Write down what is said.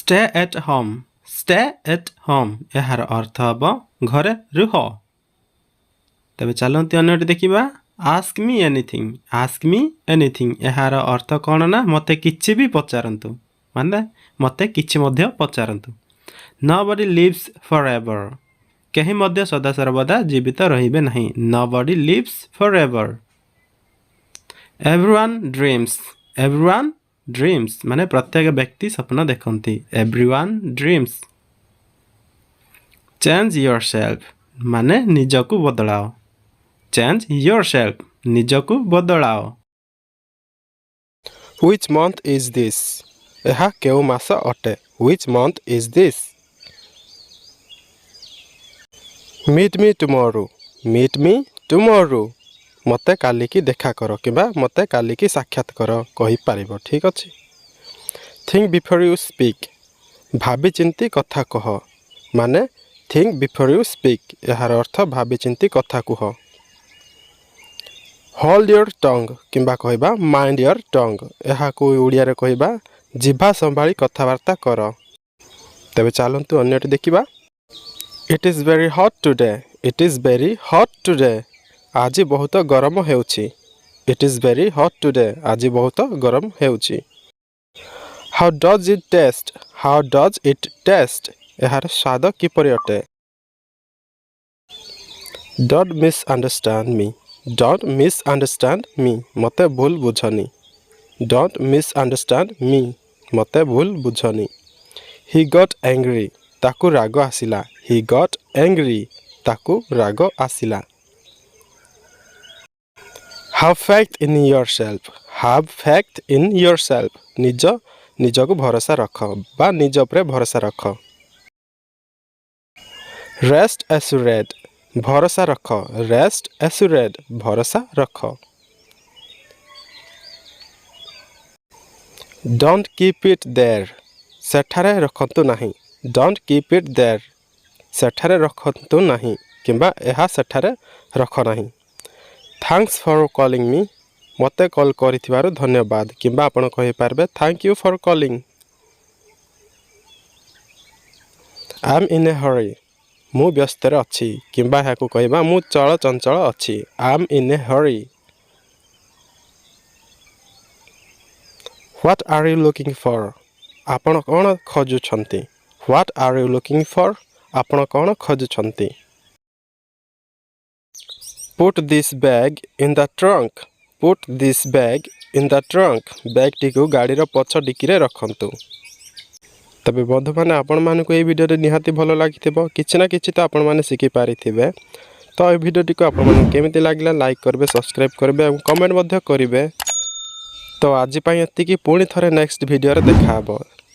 stay at home. Stay at home यार अर्थ हबो घरे रुह। तबे चलंती अन्यटी देखिबा ask me anything. Ask me anything यार अर्थ कोन ना मते किछि भी पचारंतु माने मते किछि मध्य पचारंतु। Nobody lives forever. केहि मध्य सदा सर्वदा जीवित रहिबे नहीं। Nobody lives forever. Everyone dreams. Everyone dreams माने प्रत्येक व्यक्ति सपना देखंती। Everyone dreams. Change yourself माने निजकु बदलाओ। Change yourself निजकु बदलाओ। Which month is this? एहा केउ मास अटे? Which month is this? Meet me tomorrow. Meet me tomorrow. मते काली की देखा करो किबा मते काली की साक्षात करो कहि पारिबो। ठीक अछि। Think before you speak. भाबी चिंती कथा कह माने think before you speak एहार अर्थ भाबी चिंती कथा कह। Hold your tongue किबा कहबा mind your tongue एहा को ओडिया रे कहबा जिभा संभाळी कथावार्ता कर। तबे चालंतु अन्यटी देखिबा It is very hot today. It is very hot today. आज बहुत गरम हेउछि। It is very hot today. आज बहुत गरम हेउछि। How does it taste? How does it taste? एहार स्वाद किपरि अटे? Don't misunderstand me. Don't misunderstand me. मते भूल बुझनी। Don't misunderstand me. मते भूल बुझनी। He got angry. ताकु राग आसिला। He got angry. ताकु राग आसिला। Have faith in yourself. Have faith in yourself. निजको भरोसा रख बा निज उपरे भरोसा रख। Rest assured. भरोसा रख। Rest assured. भरोसा रख। Don't keep it there. सेठारे रखंतु नाही। Don't keep it there. सेठारे रखंतु नाही किंबा एहा सेठारे रख नाही। Thanks for calling me. मते कॉल करिथिबारु धन्यवाद किंबा आपण कहि पारबे thank you for calling. I'm in a hurry. मु व्यस्त रे अछि किंबा हाकु कहबा मु चल चंचल अछि। I'm in a hurry. What are you looking for? आपण कोन खोजु छंती? What are you looking for? आपण कोन खोजु छंती? Put this bag in the trunk. Put this bag in the trunk. Bag टिकु गाड़ी रो पछ डिक्की रे रखंतु। तबे बंधु माने आपण मानकु ए वीडियो रे निहाती भलो लागिथिबो किछि ना किछि तो आपण माने सिखि पारिथिबे। तो ए वीडियो टिको आपण माने केमिति लागला लाइक करबे सब्सक्राइब करबे और कमेंट मध्ये करिवे। तो आज पई एति की पुणी थरे नेक्स्ट वीडियो रे देखा हबो।